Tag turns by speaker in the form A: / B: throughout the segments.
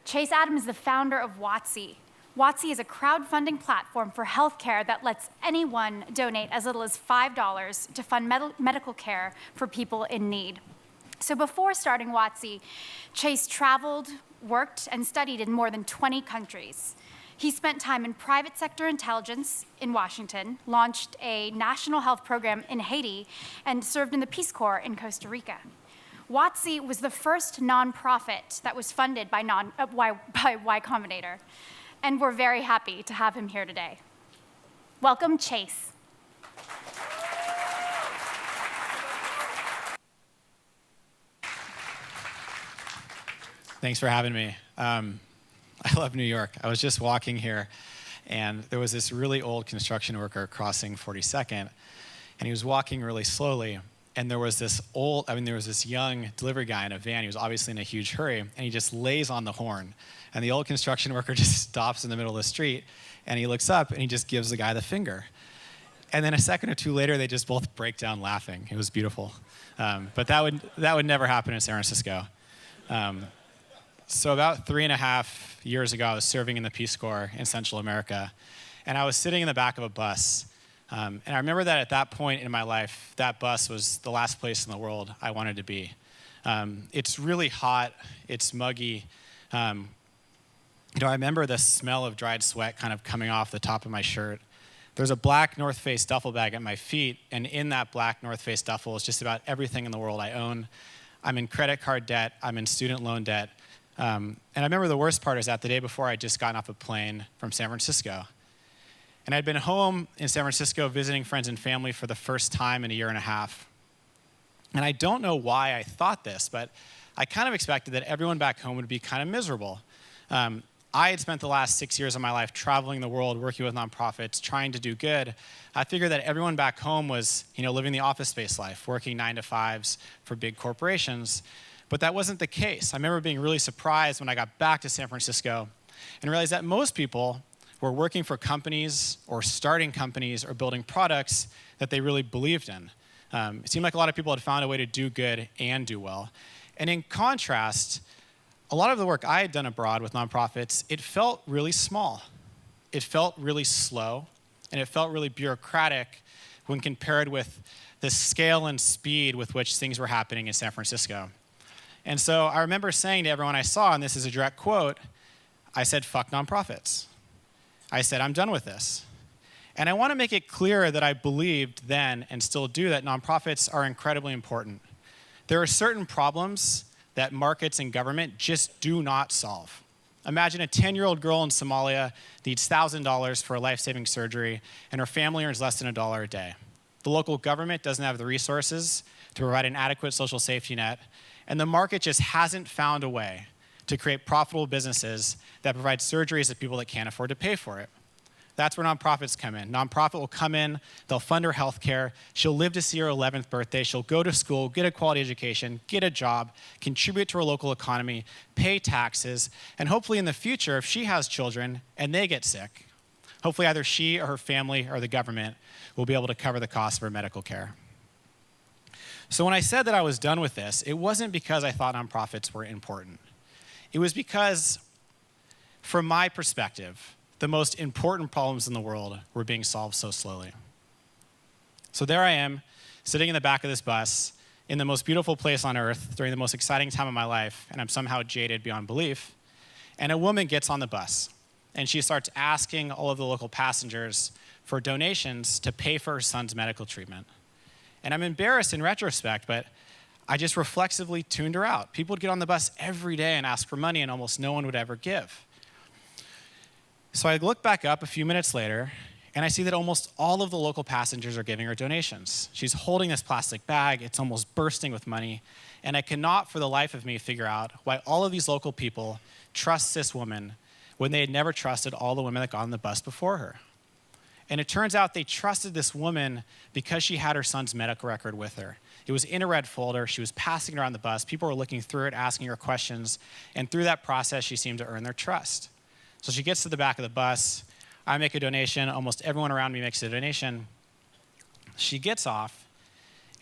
A: Chase Adams is the founder of Watsi. Watsi is a crowdfunding platform for healthcare that lets anyone donate as little as $5 to fund medical care for people in need. So before starting Watsi, Chase traveled, worked, and studied in more than 20 countries. He spent time in private sector intelligence in Washington, launched a national health program in Haiti, and served in the Peace Corps in Costa Rica. Watsi was the first nonprofit that was funded by Y Combinator, and we're very happy to have him here today. Welcome, Chase.
B: Thanks for having me. I love New York. I was just walking here, and there was this really old construction worker crossing 42nd, and he was walking really slowly. And there was this young delivery guy in a van. He was obviously in a huge hurry, and he just lays on the horn. And the old construction worker just stops in the middle of the street, and he looks up, and he just gives the guy the finger. And then a second or two later, they just both break down laughing. It was beautiful. But that would never happen in San Francisco. So about 3.5 years ago, I was serving in the Peace Corps in Central America, and I was sitting in the back of a bus. And I remember that at that point in my life, that bus was the last place in the world I wanted to be. It's really hot. It's muggy. I remember the smell of dried sweat kind of coming off the top of my shirt. There's a black North Face duffel bag at my feet, and in that black North Face duffel is just about everything in the world I own. I'm in credit card debt. I'm in student loan debt. And I remember the worst part is that the day before, I'd just gotten off a plane from San Francisco. And I'd been home in San Francisco visiting friends and family for the first time in 1.5 years. And I don't know why I thought this, but I kind of expected that everyone back home would be kind of miserable. I had spent the last 6 years of my life traveling the world, working with nonprofits, trying to do good. I figured that everyone back home was, living the office space life, working 9 to 5s for big corporations. But that wasn't the case. I remember being really surprised when I got back to San Francisco and realized that most people were working for companies or starting companies or building products that they really believed in. It seemed like a lot of people had found a way to do good and do well. And in contrast, a lot of the work I had done abroad with nonprofits, it felt really small. It felt really slow, and it felt really bureaucratic when compared with the scale and speed with which things were happening in San Francisco. And so I remember saying to everyone I saw, and this is a direct quote, I said, "Fuck nonprofits." I said, "I'm done with this." And I want to make it clear that I believed then and still do that nonprofits are incredibly important. There are certain problems that markets and government just do not solve. Imagine a 10-year-old girl in Somalia needs $1,000 for a life-saving surgery, and her family earns less than $1 a day. The local government doesn't have the resources to provide an adequate social safety net, and the market just hasn't found a way to create profitable businesses that provide surgeries to people that can't afford to pay for it. That's where nonprofits come in. Nonprofit will come in, they'll fund her health care, she'll live to see her 11th birthday, she'll go to school, get a quality education, get a job, contribute to her local economy, pay taxes, and hopefully in the future, if she has children and they get sick, hopefully either she or her family or the government will be able to cover the cost of her medical care. So when I said that I was done with this, it wasn't because I thought nonprofits were important. It was because, from my perspective, the most important problems in the world were being solved so slowly. So there I am, sitting in the back of this bus, in the most beautiful place on earth, during the most exciting time of my life, and I'm somehow jaded beyond belief, and a woman gets on the bus, and she starts asking all of the local passengers for donations to pay for her son's medical treatment. And I'm embarrassed in retrospect, but I just reflexively tuned her out. People would get on the bus every day and ask for money, and almost no one would ever give. So I look back up a few minutes later, and I see that almost all of the local passengers are giving her donations. She's holding this plastic bag. It's almost bursting with money. And I cannot for the life of me figure out why all of these local people trust this woman when they had never trusted all the women that got on the bus before her. And it turns out they trusted this woman because she had her son's medical record with her. It was in a red folder. She was passing it around the bus. People were looking through it, asking her questions. And through that process, she seemed to earn their trust. So she gets to the back of the bus. I make a donation. Almost everyone around me makes a donation. She gets off,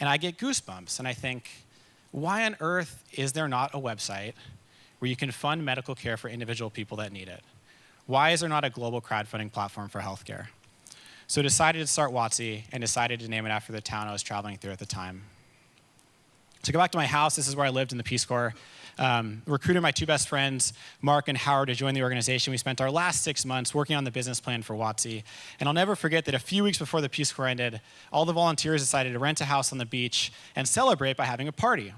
B: and I get goosebumps. And I think, why on earth is there not a website where you can fund medical care for individual people that need it. Why is there not a global crowdfunding platform for healthcare? So I decided to start Watsi and decided to name it after the town I was traveling through at the time. To go back to my house, this is where I lived in the Peace Corps. Recruited my two best friends, Mark and Howard, to join the organization. We spent our last 6 months working on the business plan for Watsi. And I'll never forget that a few weeks before the Peace Corps ended, all the volunteers decided to rent a house on the beach and celebrate by having a party.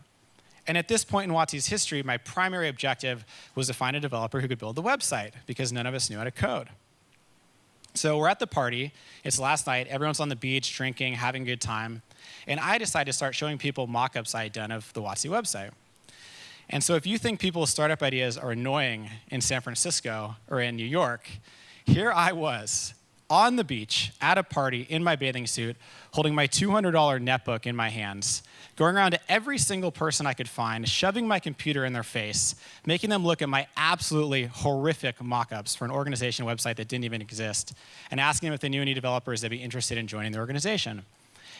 B: And at this point in Watsi's history, my primary objective was to find a developer who could build the website, because none of us knew how to code. So we're at the party. It's last night. Everyone's on the beach, drinking, having a good time. And I decided to start showing people mock-ups I had done of the Watsi website. And so if you think people's startup ideas are annoying in San Francisco or in New York, here I was on the beach at a party in my bathing suit, holding my $200 netbook in my hands, going around to every single person I could find, shoving my computer in their face, making them look at my absolutely horrific mock-ups for an organization website that didn't even exist, and asking them if they knew any developers that'd be interested in joining the organization.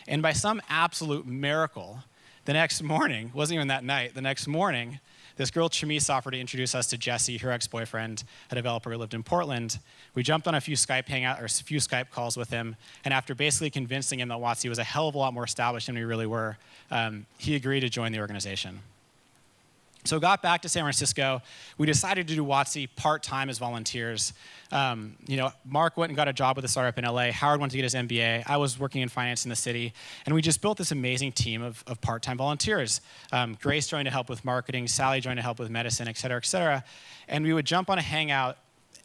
B: And by some absolute miracle, the next morning, wasn't even that night, the next morning, this girl, Chamise, offered to introduce us to Jesse, her ex-boyfriend, a developer who lived in Portland. We jumped on a few Skype calls with him, and after basically convincing him that Watsi was a hell of a lot more established than we really were, he agreed to join the organization. So got back to San Francisco. We decided to do Watsi part-time as volunteers. Mark went and got a job with a startup in LA. Howard went to get his MBA. I was working in finance in the city. And we just built this amazing team of part-time volunteers. Grace joined to help with marketing. Sally joined to help with medicine, et cetera, et cetera. And we would jump on a hangout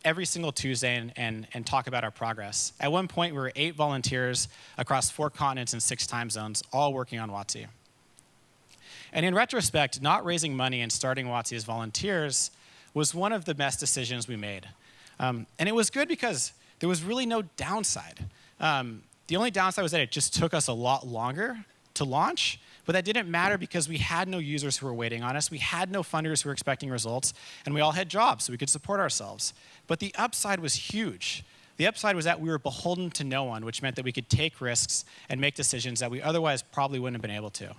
B: every single Tuesday and talk about our progress. At one point, we were 8 volunteers across 4 continents and 6 time zones, all working on Watsi. And in retrospect, not raising money and starting Watsi as volunteers was one of the best decisions we made. And it was good because there was really no downside. The only downside was that it just took us a lot longer to launch, but that didn't matter because we had no users who were waiting on us, we had no funders who were expecting results, and we all had jobs so we could support ourselves. But the upside was huge. The upside was that we were beholden to no one, which meant that we could take risks and make decisions that we otherwise probably wouldn't have been able to.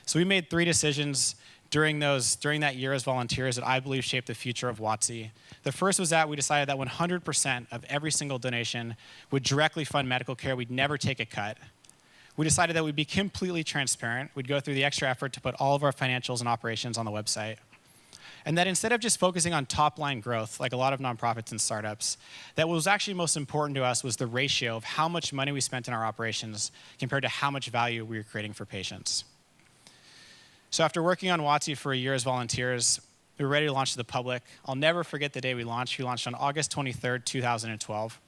B: So we made 3 decisions during that year as volunteers that I believe shaped the future of Watsi. The first was that we decided that 100% of every single donation would directly fund medical care. We'd never take a cut. We decided that we'd be completely transparent. We'd go through the extra effort to put all of our financials and operations on the website. And that instead of just focusing on top-line growth, like a lot of nonprofits and startups, that what was actually most important to us was the ratio of how much money we spent in our operations compared to how much value we were creating for patients. So after working on Watsi for a year as volunteers, we were ready to launch to the public. I'll never forget the day we launched. We launched on August 23rd, 2012.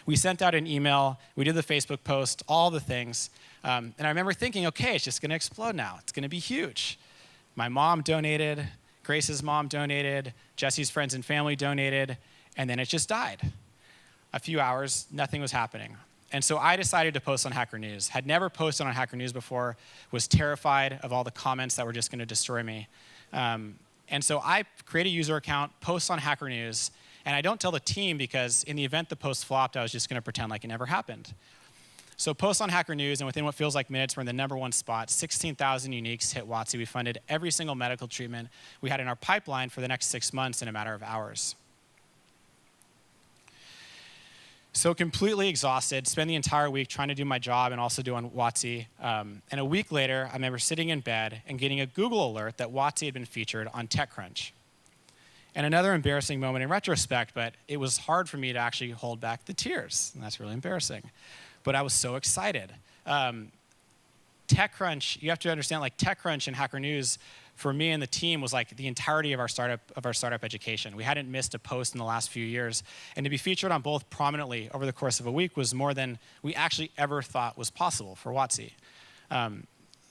B: We sent out an email. We did the Facebook post, all the things. And I remember thinking, okay, it's just going to explode now. It's going to be huge. My mom donated. Grace's mom donated. Jesse's friends and family donated. And then it just died. A few hours, nothing was happening. And so I decided to post on Hacker News. Had never posted on Hacker News before, was terrified of all the comments that were just going to destroy me. And so I create a user account, post on Hacker News, and I don't tell the team because in the event the post flopped, I was just going to pretend like it never happened. So post on Hacker News, and within what feels like minutes, we're in the #1 spot. 16,000 uniques hit Watsi. We funded every single medical treatment we had in our pipeline for the next 6 months in a matter of hours. So completely exhausted, spent the entire week trying to do my job and also doing Watsi. And a week later, I remember sitting in bed and getting a Google alert that Watsi had been featured on TechCrunch. And another embarrassing moment in retrospect, but it was hard for me to actually hold back the tears. And that's really embarrassing. But I was so excited. TechCrunch, you have to understand, like TechCrunch and Hacker News, for me and the team, was like the entirety of our startup education. We hadn't missed a post in the last few years. And to be featured on both prominently over the course of a week was more than we actually ever thought was possible for Watsi.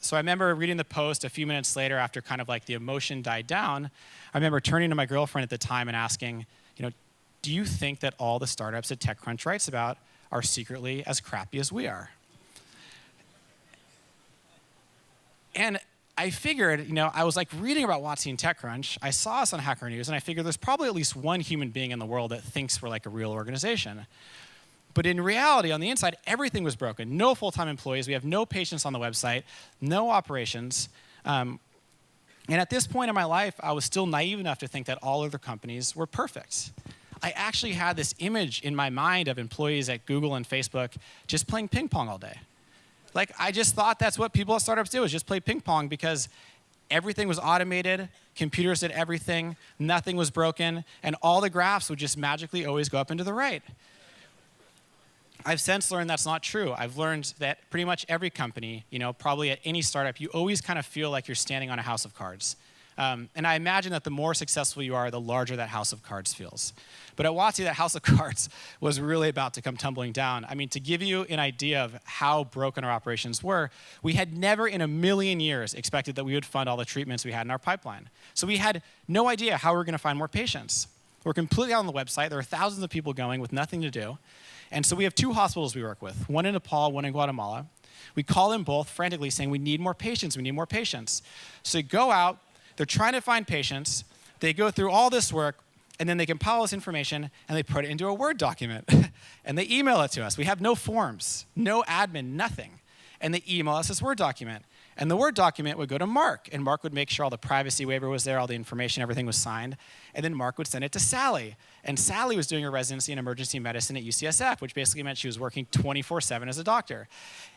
B: So I remember reading the post a few minutes later after kind of like the emotion died down. I remember turning to my girlfriend at the time and asking, do you think that all the startups that TechCrunch writes about are secretly as crappy as we are? And I figured, I was like reading about Watsi and TechCrunch. I saw us on Hacker News, and I figured there's probably at least one human being in the world that thinks we're like a real organization. But in reality, on the inside, everything was broken. No full-time employees. We have no patients on the website, no operations. And at this point in my life, I was still naive enough to think that all other companies were perfect. I actually had this image in my mind of employees at Google and Facebook just playing ping pong all day. Like, I just thought that's what people at startups do, is just play ping pong, because everything was automated, computers did everything, nothing was broken, and all the graphs would just magically always go up and to the right. I've since learned that's not true. I've learned that pretty much every company, probably at any startup, you always kind of feel like you're standing on a house of cards. And I imagine that the more successful you are, the larger that house of cards feels. But at Watsi, that house of cards was really about to come tumbling down. I mean, to give you an idea of how broken our operations were, we had never in a million years expected that we would fund all the treatments we had in our pipeline. So we had no idea how we were going to find more patients. We're completely out on the website. There are thousands of people going with nothing to do. And so we have 2 hospitals we work with, one in Nepal, one in Guatemala. We call them both frantically saying, we need more patients, we need more patients. So they go out, they're trying to find patients, they go through all this work, and then they compile this information and they put it into a Word document. And they email it to us. We have no forms, no admin, nothing. And they email us this Word document. And the Word document would go to Mark, and Mark would make sure all the privacy waiver was there, all the information, everything was signed. And then Mark would send it to Sally. And Sally was doing her residency in emergency medicine at UCSF, which basically meant she was working 24/7 as a doctor.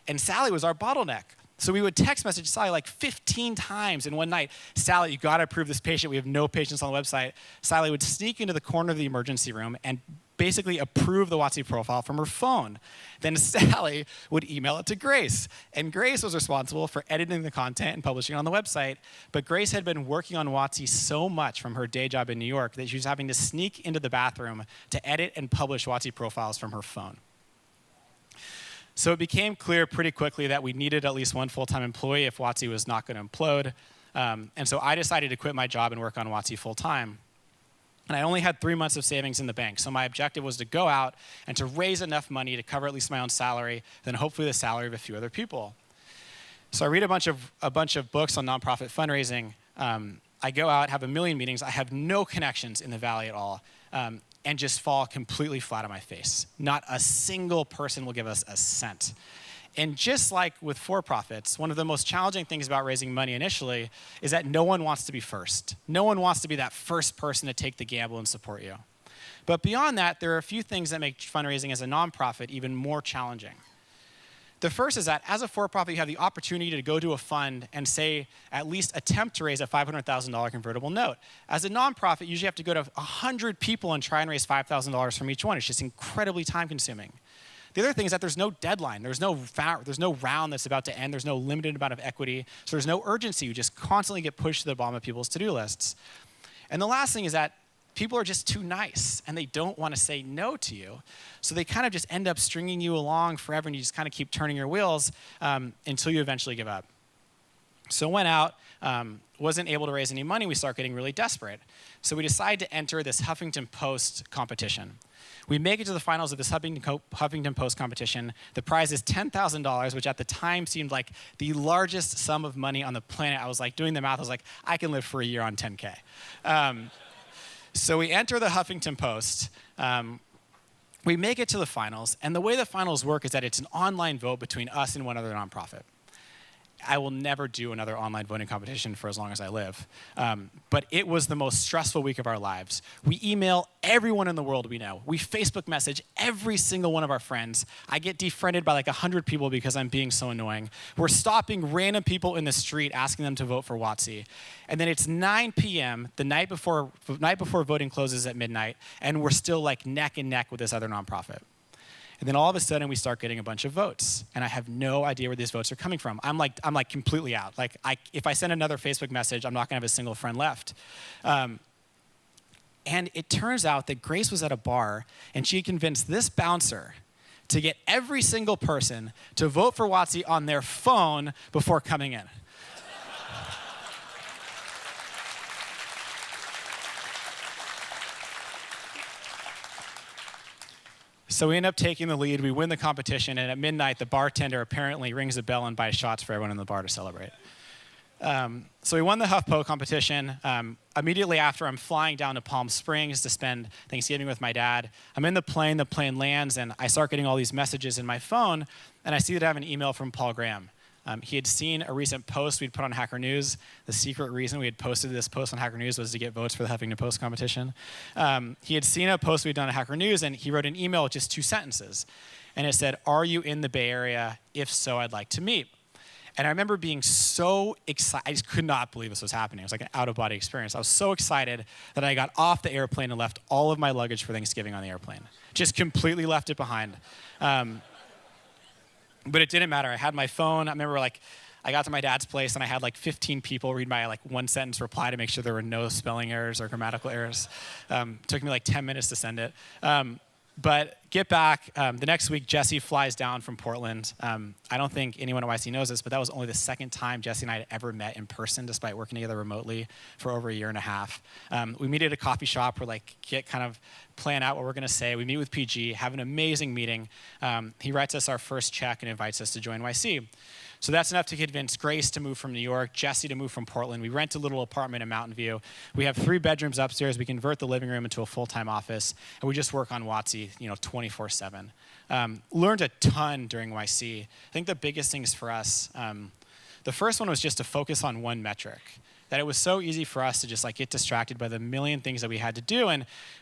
B: And Sally was our bottleneck. So we would text message Sally like 15 times in one night. Sally, you gotta approve this patient. We have no patients on the website. Sally would sneak into the corner of the emergency room and basically approve the Watsi profile from her phone. Then Sally would email it to Grace. And Grace was responsible for editing the content and publishing it on the website. But Grace had been working on Watsi so much from her day job in New York that she was having to sneak into the bathroom to edit and publish Watsi profiles from her phone. So it became clear pretty quickly that we needed at least one full-time employee if Watsi was not going to implode. And so I decided to quit my job and work on Watsi full-time. And I only had 3 months of savings in the bank. So my objective was to go out and to raise enough money to cover at least my own salary, then hopefully the salary of a few other people. So I read a bunch of books on nonprofit fundraising. I go out, have a million meetings. I have no connections in the Valley at all, and just fall completely flat on my face. Not a single person will give us a cent. And just like with for-profits, one of the most challenging things about raising money initially is that no one wants to be first. No one wants to be that first person to take the gamble and support you. But beyond that, there are a few things that make fundraising as a nonprofit even more challenging. The first is that as a for-profit, you have the opportunity to go to a fund and say, at least attempt to raise a $500,000 convertible note. As a nonprofit, you usually have to go to 100 people and try and raise $5,000 from each one. It's just incredibly time-consuming. The other thing is that there's no deadline. There's no round that's about to end. There's no limited amount of equity. So there's no urgency. You just constantly get pushed to the bottom of people's to-do lists. And the last thing is that people are just too nice, and they don't want to say no to you. So they kind of just end up stringing you along forever, and you just kind of keep turning your wheels until you eventually give up. So went out, wasn't able to raise any money. We start getting really desperate. So we decide to enter this Huffington Post competition. We make it to the finals of this Huffington Post competition. The prize is $10,000, which at the time seemed like the largest sum of money on the planet. I was like doing the math. I was like, I can live for a year on $10K. So we enter the Huffington Post. We make it to the finals. And the way the finals work is that it's an online vote between us and one other nonprofit. I will never do another online voting competition for as long as I live. But it was the most stressful week of our lives. We email everyone in the world we know. We Facebook message every single one of our friends. I get defriended by like 100 people because I'm being so annoying. We're stopping random people in the street asking them to vote for Watsi. And then it's 9 p.m., the night before voting closes at midnight, and we're still like neck and neck with this other nonprofit. And then all of a sudden, we start getting a bunch of votes. And I have no idea where these votes are coming from. I'm like completely out. Like, if I send another Facebook message, I'm not going to have a single friend left. And it turns out that Grace was at a bar, and she convinced this bouncer to get every single person to vote for Watsi on their phone before coming in. So we end up taking the lead, we win the competition, and at midnight, the bartender apparently rings a bell and buys shots for everyone in the bar to celebrate. So we won the HuffPo competition. Immediately after, I'm flying down to Palm Springs to spend Thanksgiving with my dad. I'm in the plane lands, and I start getting all these messages in my phone, and I see that I have an email from Paul Graham. He had seen a recent post we'd put on Hacker News. The secret reason we had posted this post on Hacker News was to get votes for the Huffington Post competition. He had seen a post we'd done on Hacker News, and he wrote an email with just 2 sentences. And it said, "Are you in the Bay Area? If so, I'd like to meet." And I remember being so excited. I just could not believe this was happening. It was like an out-of-body experience. I was so excited that I got off the airplane and left all of my luggage for Thanksgiving on the airplane. Just completely left it behind. But it didn't matter. I had my phone. I remember I got to my dad's place and I had 15 people read my 1-sentence reply to make sure there were no spelling errors or grammatical errors. Took me 10 minutes to send it. But get back, the next week, Jesse flies down from Portland. I don't think anyone at YC knows this, but that was only the second time Jesse and I had ever met in person, despite working together remotely for over a year and a half. We meet at a coffee shop where plan out what we're going to say. We meet with PG, have an amazing meeting. He writes us our first check and invites us to join YC. So that's enough to convince Grace to move from New York, Jesse to move from Portland. We rent a little apartment in Mountain View. We have 3 bedrooms upstairs. We convert the living room into a full-time office, and we just work on Watsi, 24/7. Learned a ton during YC. I think the biggest things for us, the first one was just to focus on one metric. That it was so easy for us to just get distracted by the million things that we had to do.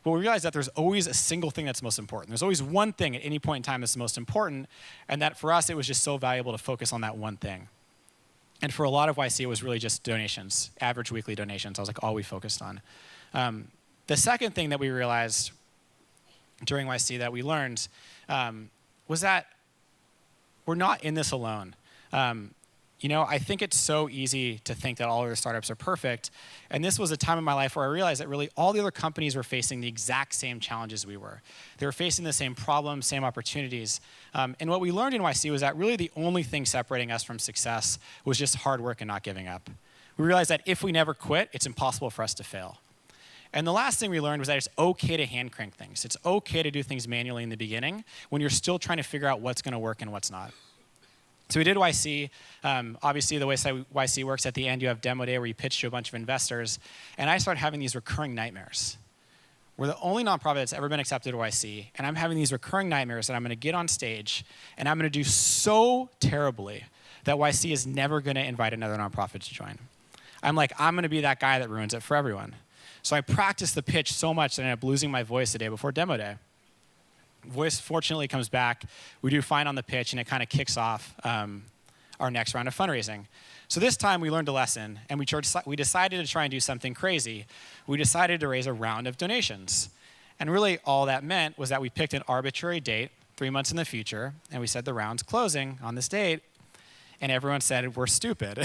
B: But we realized that there's always a single thing that's most important. There's always one thing at any point in time that's most important. And that for us, it was just so valuable to focus on that one thing. And for a lot of YC, it was really just donations, average weekly donations. I was all we focused on. The second thing that we realized during YC that we learned was that we're not in this alone. I think it's so easy to think that all other startups are perfect. And this was a time in my life where I realized that really all the other companies were facing the exact same challenges we were. They were facing the same problems, same opportunities. And what we learned in YC was that really the only thing separating us from success was just hard work and not giving up. We realized that if we never quit, it's impossible for us to fail. And the last thing we learned was that it's okay to hand crank things. It's okay to do things manually in the beginning when you're still trying to figure out what's going to work and what's not. So we did YC. Obviously, the way YC works, at the end, you have demo day where you pitch to a bunch of investors. And I started having these recurring nightmares. We're the only nonprofit that's ever been accepted to YC. And I'm having these recurring nightmares that I'm going to get on stage, and I'm going to do so terribly that YC is never going to invite another nonprofit to join. I'm going to be that guy that ruins it for everyone. So I practiced the pitch so much that I ended up losing my voice the day before demo day. Voice fortunately comes back. We do fine on the pitch, and it kind of kicks off our next round of fundraising. So this time we learned a lesson, and we decided to try and do something crazy. We decided to raise a round of donations. And really all that meant was that we picked an arbitrary date, 3 months in the future, and we said the round's closing on this date, and everyone said we're stupid.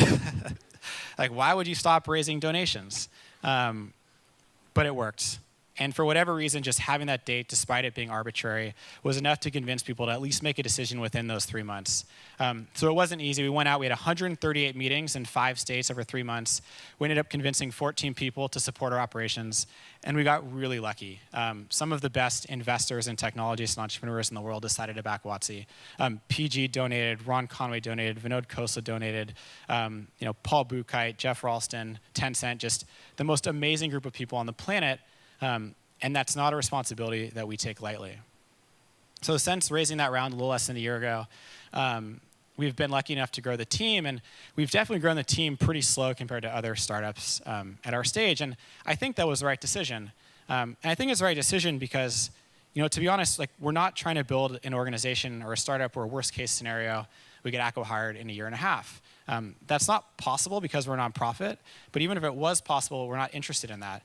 B: Why would you stop raising donations? But it worked. And for whatever reason, just having that date, despite it being arbitrary, was enough to convince people to at least make a decision within those 3 months. So it wasn't easy. We went out. We had 138 meetings in 5 states over 3 months. We ended up convincing 14 people to support our operations, and we got really lucky. Some of the best investors and technologists and entrepreneurs in the world decided to back Watsi. PG donated, Ron Conway donated, Vinod Khosla donated, Paul Buchheit, Jeff Ralston, Tencent, just the most amazing group of people on the planet. And that's not a responsibility that we take lightly. So since raising that round a little less than a year ago, we've been lucky enough to grow the team, and we've definitely grown the team pretty slow compared to other startups at our stage. And I think that was the right decision. And I think it's the right decision because, to be honest, we're not trying to build an organization or a startup where worst case scenario, we get acqui-hired in a year and a half. That's not possible because we're a nonprofit, but even if it was possible, we're not interested in that.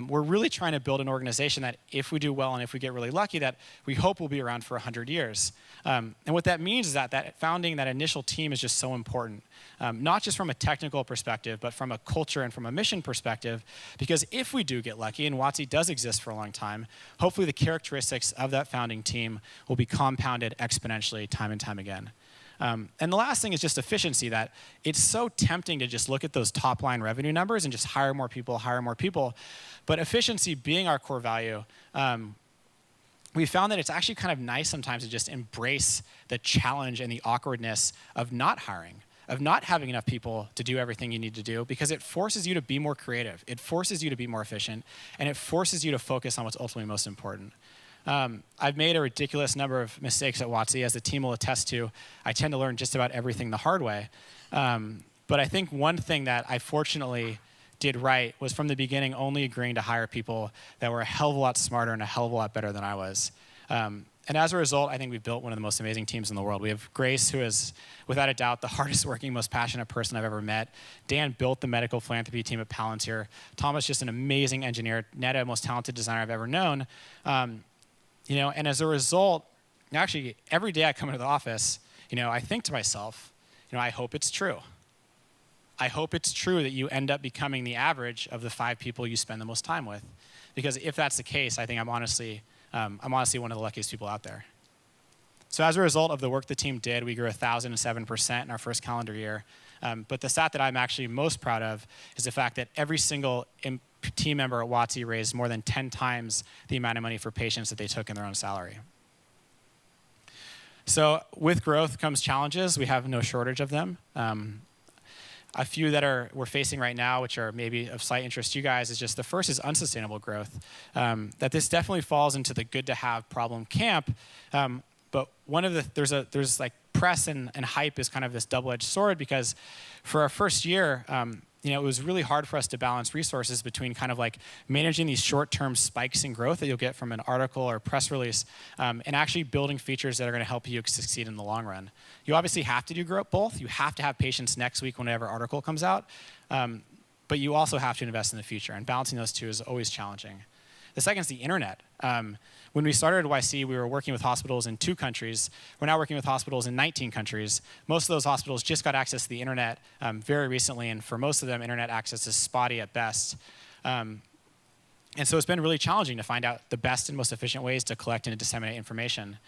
B: We're really trying to build an organization that if we do well and if we get really lucky, that we hope will be around for 100 years. And what that means is that founding, that initial team is just so important, not just from a technical perspective, but from a culture and from a mission perspective, because if we do get lucky, and Watsi does exist for a long time, hopefully the characteristics of that founding team will be compounded exponentially time and time again. And the last thing is just efficiency, that it's so tempting to just look at those top line revenue numbers and just hire more people. But efficiency being our core value, we found that it's actually kind of nice sometimes to just embrace the challenge and the awkwardness of not hiring, of not having enough people to do everything you need to do, because it forces you to be more creative. It forces you to be more efficient, and it forces you to focus on what's ultimately most important. I've made a ridiculous number of mistakes at Watsi, as the team will attest to. I tend to learn just about everything the hard way. But I think one thing that I fortunately did right was from the beginning only agreeing to hire people that were a hell of a lot smarter and a hell of a lot better than I was. And as a result, I think we've built one of the most amazing teams in the world. We have Grace, who is, without a doubt, the hardest working, most passionate person I've ever met. Dan built the medical philanthropy team at Palantir. Thomas, just an amazing engineer. Netta, most talented designer I've ever known. And as a result, actually, every day I come into the office, I think to myself, I hope it's true. I hope it's true that you end up becoming the average of the 5 people you spend the most time with. Because if that's the case, I think I'm honestly one of the luckiest people out there. So as a result of the work the team did, we grew 1,007% in our first calendar year. But the stat that I'm actually most proud of is the fact that every single team member at Watsi raised more than 10 times the amount of money for patients that they took in their own salary. So with growth comes challenges. We have no shortage of them. A few that we're facing right now, which are maybe of slight interest to you guys, is just the first is unsustainable growth. That this definitely falls into the good to have problem camp. But one of there's like press and hype is kind of this double-edged sword, because for our first year, it was really hard for us to balance resources between kind of like managing these short-term spikes in growth that you'll get from an article or press release, and actually building features that are going to help you succeed in the long run. You obviously have to do both. You have to have patients next week whenever article comes out, but you also have to invest in the future, and balancing those two is always challenging. The second is the internet. When we started YC, we were working with hospitals in 2 countries. We're now working with hospitals in 19 countries. Most of those hospitals just got access to the internet very recently, and for most of them, internet access is spotty at best. And so it's been really challenging to find out the best and most efficient ways to collect and disseminate information.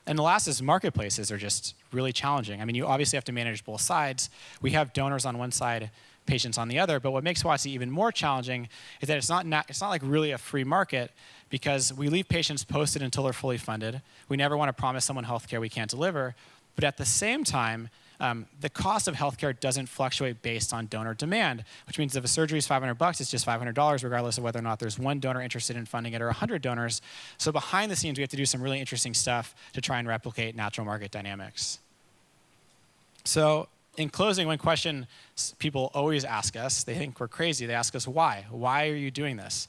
B: And the last is marketplaces are just really challenging. I mean, you obviously have to manage both sides. We have donors on one side, patients on the other, but what makes Watsi even more challenging is that it's not like really a free market, because we leave patients posted until they're fully funded. We never want to promise someone healthcare we can't deliver, but at the same time, the cost of healthcare doesn't fluctuate based on donor demand, which means if a surgery is $500, it's just $500, regardless of whether or not there's one donor interested in funding it or 100 donors. So behind the scenes, we have to do some really interesting stuff to try and replicate natural market dynamics. So in closing, one question people always ask us, they think we're crazy, they ask us why. Why are you doing this?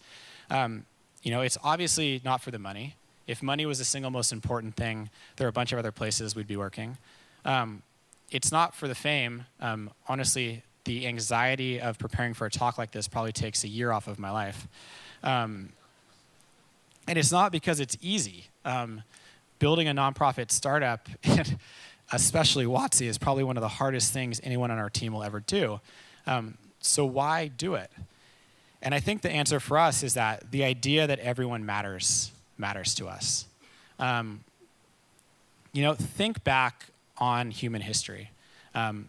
B: It's obviously not for the money. If money was the single most important thing, there are a bunch of other places we'd be working. It's not for the fame. Honestly, the anxiety of preparing for a talk like this probably takes a year off of my life. And it's not because it's easy. Building a nonprofit startup, especially Watsi, is probably one of the hardest things anyone on our team will ever do. So why do it? And I think the answer for us is that the idea that everyone matters to us. Think back on human history, and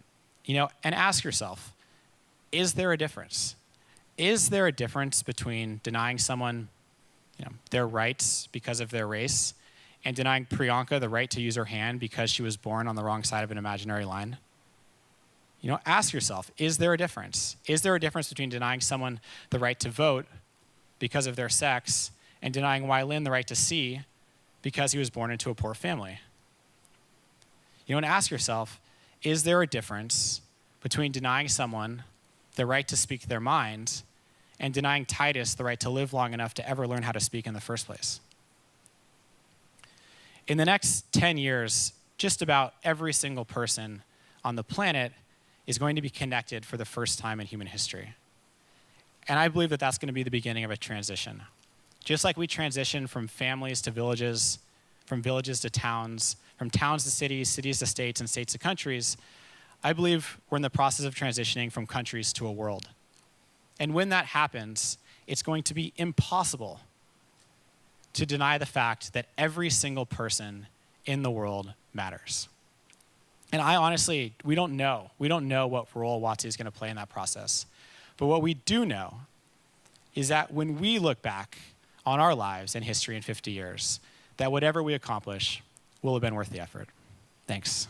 B: ask yourself, is there a difference? Is there a difference between denying someone their rights because of their race and denying Priyanka the right to use her hand because she was born on the wrong side of an imaginary line? Ask yourself, is there a difference? Is there a difference between denying someone the right to vote because of their sex and denying Wai Lin the right to see because he was born into a poor family? And ask yourself, is there a difference between denying someone the right to speak their mind and denying Titus the right to live long enough to ever learn how to speak in the first place? In the next 10 years, just about every single person on the planet is going to be connected for the first time in human history. And I believe that that's going to be the beginning of a transition. Just like we transition from families to villages, from villages to towns, from towns to cities, cities to states, and states to countries, I believe we're in the process of transitioning from countries to a world. And when that happens, it's going to be impossible to deny the fact that every single person in the world matters. And we don't know. We don't know what role Watsi is going to play in that process. But what we do know is that when we look back on our lives and history in 50 years, that whatever we accomplish will have been worth the effort. Thanks.